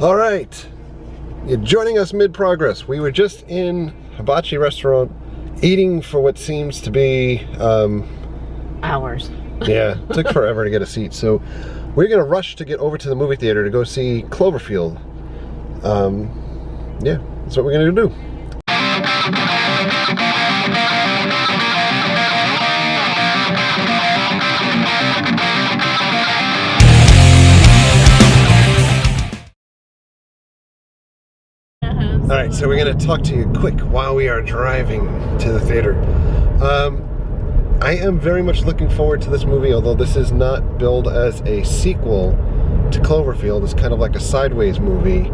All right, you're joining us mid-progress. We were just in hibachi restaurant eating for what seems to be hours. Yeah, it took forever to get a seat. So we're gonna rush to get over to the movie theater to go see Cloverfield. Yeah, that's what we're gonna do. All right, so we're gonna talk to you quick while we are driving to the theater. I am very much looking forward to this movie, although this is not billed as a sequel to Cloverfield. It's kind of like a sideways movie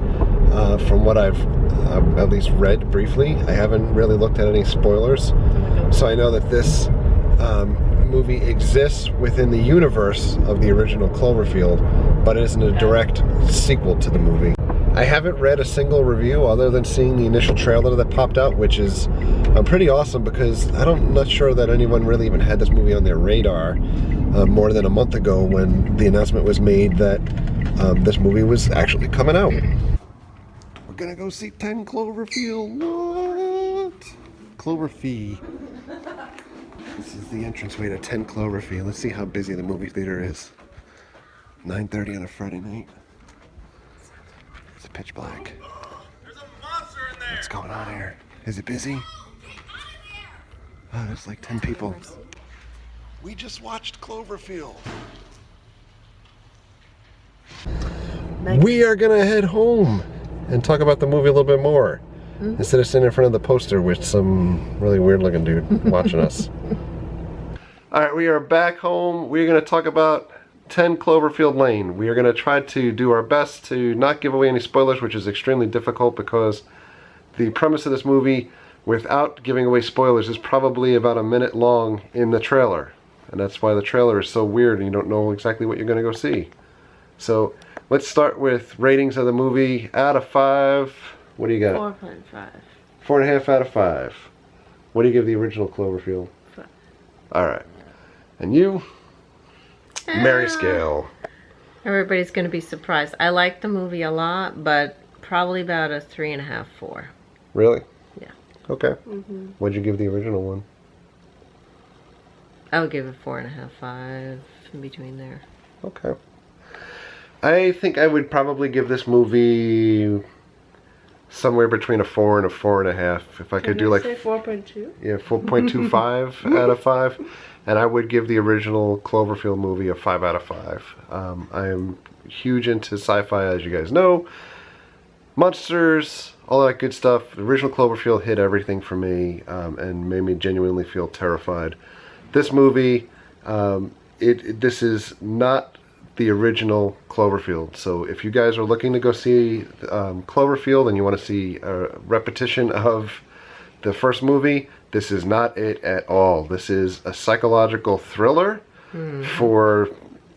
from what I've at least read briefly. I haven't really looked at any spoilers. So I know that this movie exists within the universe of the original Cloverfield, but it isn't a direct sequel to the movie. I haven't read a single review other than seeing the initial trailer that popped out, which is pretty awesome because I'm not sure that anyone really even had this movie on their radar more than a month ago when the announcement was made that this movie was actually coming out. We're gonna go see 10 Cloverfield. What? Cloverfield. This is the entranceway to 10 Cloverfield. Let's see how busy the movie theater is. 9:30 on a Friday night. It's pitch black. There's a monster in there. What's going on here? Is it busy? Oh, there's like 10 people. We just watched Cloverfield. We are gonna head home and talk about the movie a little bit more. Instead of sitting in front of the poster with some really weird looking dude watching us. Alright, we are back home. We're gonna talk about 10 Cloverfield Lane. We are going to try to do our best to not give away any spoilers, which is extremely difficult because the premise of this movie, without giving away spoilers, is probably about a minute long in the trailer. And that's why the trailer is so weird and you don't know exactly what you're going to go see. So let's start with ratings of the movie. Out of 5, what do you got? 4.5. 4.5 out of 5. What do you give the original Cloverfield? 5. Alright. And you? Mary scale. Everybody's going to be surprised. I like the movie a lot, but probably about a 3.5, 4. Really? Yeah. Okay. What'd you give the original one? I would give it 4.5, 5, in between there. Okay. I think I would probably give this movie somewhere between a 4 and a 4.5. If I could do like 4.2. Yeah, 4.25 out of 5. And I would give the original Cloverfield movie a 5 out of 5. I am huge into sci-fi, as you guys know. Monsters, all that good stuff. The original Cloverfield hit everything for me and made me genuinely feel terrified. This movie, this is not the original Cloverfield. So if you guys are looking to go see Cloverfield and you want to see a repetition of the first movie, this is not it at all. This is a psychological thriller for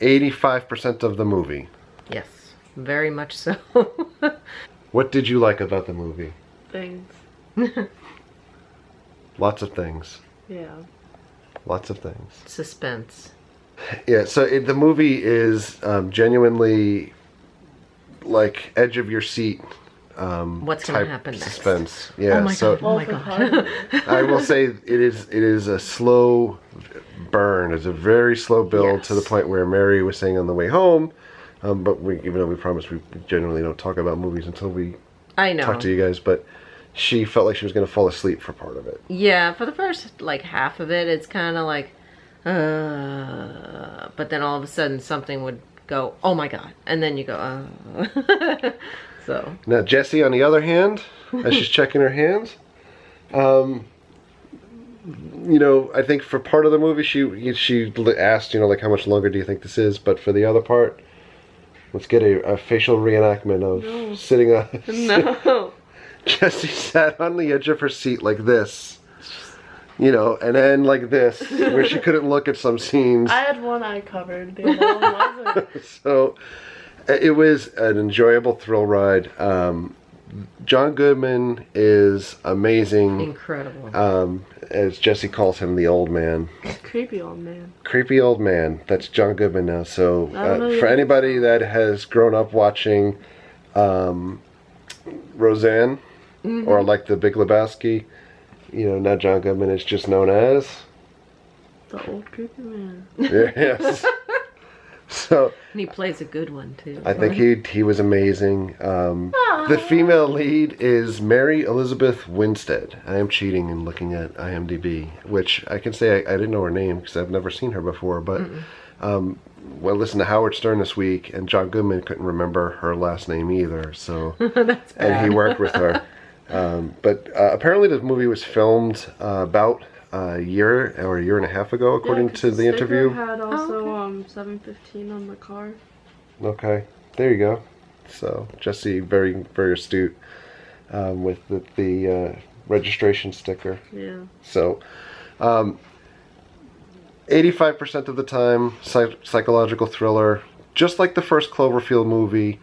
85% of the movie. Yes, very much so. What did you like about the movie? Things. Lots of things. Yeah. Lots of things. Suspense. Yeah, so the movie is genuinely like edge of your seat. What's going to happen next? Suspense. Yeah. Oh my so god! Oh my god! I will say it is a slow burn. It's a very slow build to the point where Mary was saying on the way home. But even though we promised we generally don't talk about movies until we talk to you guys, but she felt like she was going to fall asleep for part of it. Yeah, for the first like half of it, it's kind of like, but then all of a sudden something would go, oh my god, and then you go, So now Jessie, on the other hand, as she's checking her hands, you know, I think for part of the movie she asked, you know, like how much longer do you think this is? But for the other part, let's get a facial reenactment of sitting on. no. Jessie sat on the edge of her seat like this, you know, and then like this, where she couldn't look at some scenes. I had one eye covered. The other one wasn't. So it was an enjoyable thrill ride. John Goodman is amazing. Incredible. As Jessie calls him, the old man. Creepy old man. Creepy old man. That's John Goodman now. So for anybody that has grown up watching Roseanne, or like The Big Lebowski. Now John Goodman is just known as The old creepy man. yes. So And he plays a good one too. I think he was amazing. The female lead is Mary Elizabeth Winstead. I am cheating and looking at IMDb, which I can say I didn't know her name because I've never seen her before. But well, listen to Howard Stern this week, and John Goodman couldn't remember her last name either. So That's bad. and he worked with her. But apparently the movie was filmed about a year or a year and a half ago, according to the interview. Had also 7:15 on the car. Okay, there you go. So Jesse, very very astute with the registration sticker. Yeah. So 85% of the time, psychological thriller, just like the first Cloverfield movie,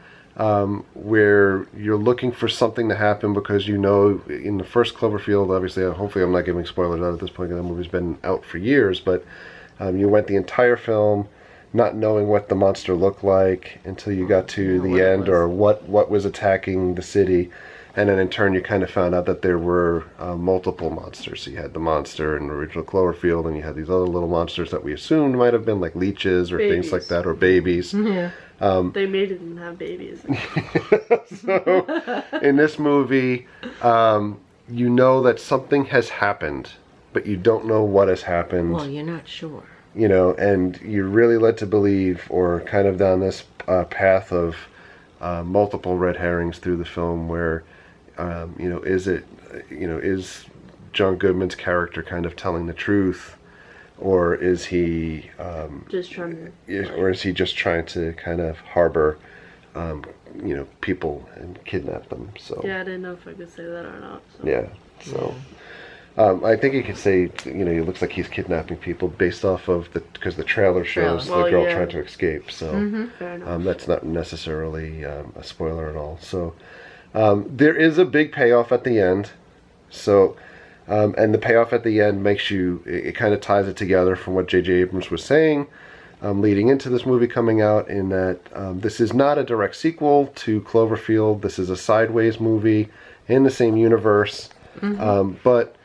where you're looking for something to happen because in the first Cloverfield, obviously, hopefully I'm not giving spoilers out at this point because the movie's been out for years, but you went the entire film not knowing what the monster looked like until you got to the end, or what was attacking the city. And then in turn you kind of found out that there were multiple monsters. So you had the monster in the original Cloverfield, and you had these other little monsters that we assumed might have been like leeches or things like that, or babies. Yeah. They made it and have babies. So in this movie, you know that something has happened, but you don't know what has happened. Well, you're not sure. And you're really led to believe, or kind of down this path of multiple red herrings through the film, where is John Goodman's character kind of telling the truth, or is he Just trying to. or is he just trying to kind of harbor people and kidnap them? So Yeah, I didn't know if I could say that or not. So. yeah, so I think you could say it looks like he's kidnapping people based off of because the trailer shows Trailer. the girl yeah. trying to escape. So Fair enough. that's not necessarily a spoiler at all. So there is a big payoff at the end. So and the payoff at the end makes it kind of ties it together from what J.J. Abrams was saying leading into this movie coming out, in that this is not a direct sequel to Cloverfield. This is a sideways movie in the same universe. But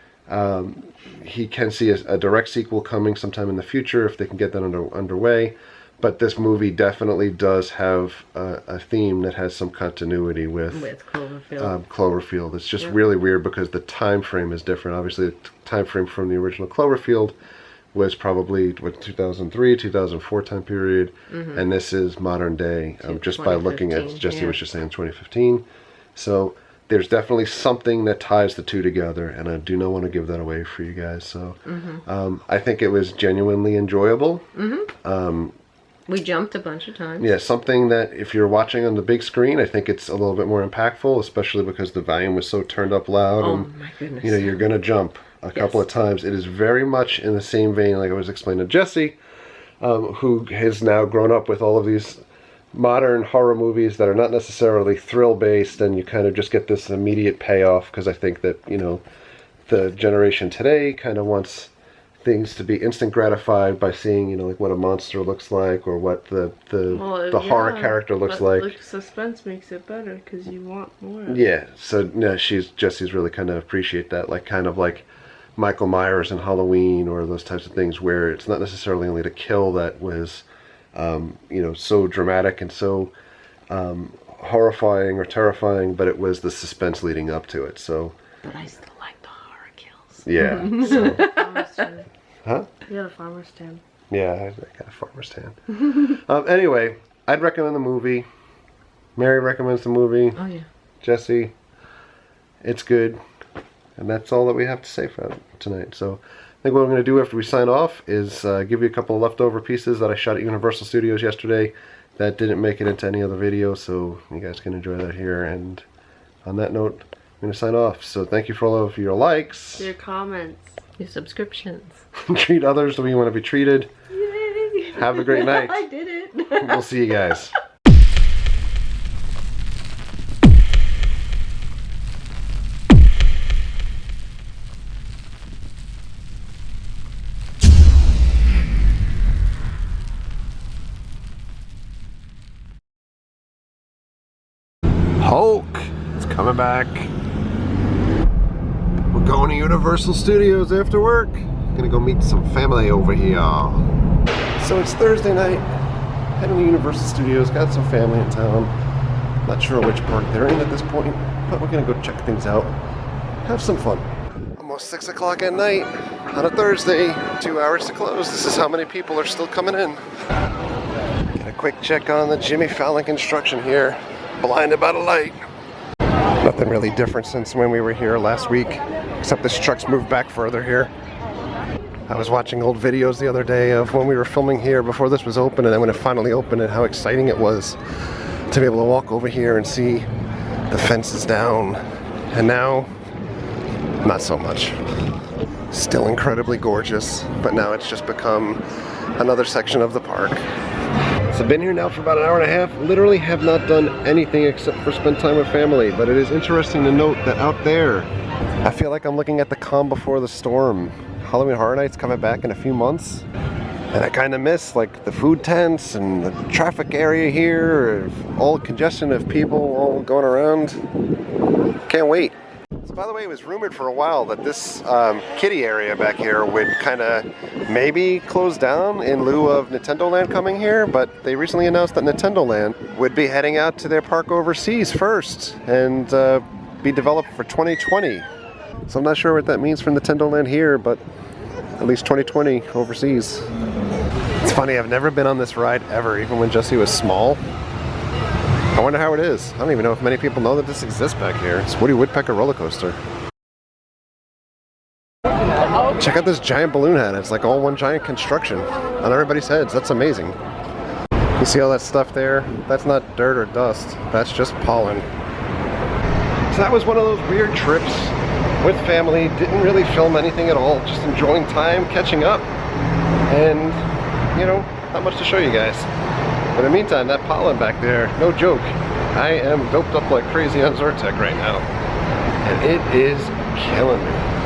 he can see a direct sequel coming sometime in the future if they can get that underway. But this movie definitely does have a theme that has some continuity with Cloverfield. Cloverfield. It's just really weird because the time frame is different. Obviously, the time frame from the original Cloverfield was probably 2003, 2004 time period, and this is modern day. Just by looking at Jesse was just saying 2015. So there's definitely something that ties the two together, and I do not want to give that away for you guys. So I think it was genuinely enjoyable. We jumped a bunch of times. Yeah, something that if you're watching on the big screen, I think it's a little bit more impactful, especially because the volume was so turned up loud. Oh and, my goodness. you're going to jump a couple of times. It is very much in the same vein, like I was explaining to Jesse, who has now grown up with all of these modern horror movies that are not necessarily thrill-based, and you kind of just get this immediate payoff, because I think that, the generation today kind of wants things to be instant gratified by seeing, like what a monster looks like, or what the horror character looks like. The suspense makes it better because you want more. Yeah, so Jesse's really kind of appreciate that, kind of like Michael Myers in Halloween, or those types of things where it's not necessarily only the kill that was, so dramatic and so horrifying or terrifying, but it was the suspense leading up to it. So. But I still like the horror kills. Yeah. So. Huh? You had a farmer's tan. Yeah, I got a farmer's tan. Anyway, I'd recommend the movie. Mary recommends the movie. Oh, yeah. Jesse, it's good. And that's all that we have to say for tonight. So I think what I'm going to do after we sign off is give you a couple of leftover pieces that I shot at Universal Studios yesterday that didn't make it into any other video, so you guys can enjoy that here. And on that note, I'm going to sign off. So thank you for all of your likes. Your comments. Your subscriptions. Treat others the way you want to be treated. Yay! Have a great night. I did it. We'll see you guys. Hulk is coming back. We're going to Universal Studios after work. Gonna go meet some family over here. So it's Thursday night. Heading to Universal Studios. Got some family in town. Not sure which park they're in at this point, but we're gonna go check things out. Have some fun. Almost 6 o'clock at night on a Thursday. 2 hours to close. This is how many people are still coming in. Get a quick check on the Jimmy Fallon construction here. Blinded by the light. Nothing really different since when we were here last week, except this truck's moved back further here. I was watching old videos the other day of when we were filming here before this was open, and then when it finally opened and how exciting it was to be able to walk over here and see the fences down. And now, not so much. Still incredibly gorgeous, but now it's just become another section of the park. So I've been here now for about an hour and a half. Literally have not done anything except for spend time with family, but it is interesting to note that out there, I feel like I'm looking at the calm before the storm. Halloween Horror Nights coming back in a few months, and I kind of miss like the food tents and the traffic area here, all congestion of people all going around. Can't wait. So by the way, it was rumored for a while that this kiddie area back here would kind of maybe close down in lieu of Nintendo Land coming here, but they recently announced that Nintendo Land would be heading out to their park overseas first and be developed for 2020. So I'm not sure what that means for Nintendo Land here, but at least 2020 overseas. It's funny, I've never been on this ride ever, even when Jesse was small. I wonder how it is. I don't even know if many people know that this exists back here. It's Woody Woodpecker roller coaster. Check out this giant balloon head. It's like all one giant construction on everybody's heads. That's amazing. You see all that stuff there? That's not dirt or dust. That's just pollen. So that was one of those weird trips with family. Didn't really film anything at all. Just enjoying time, catching up. And, you know, not much to show you guys. But in the meantime, that pollen back there, no joke. I am doped up like crazy on Zyrtec right now. And it is killing me.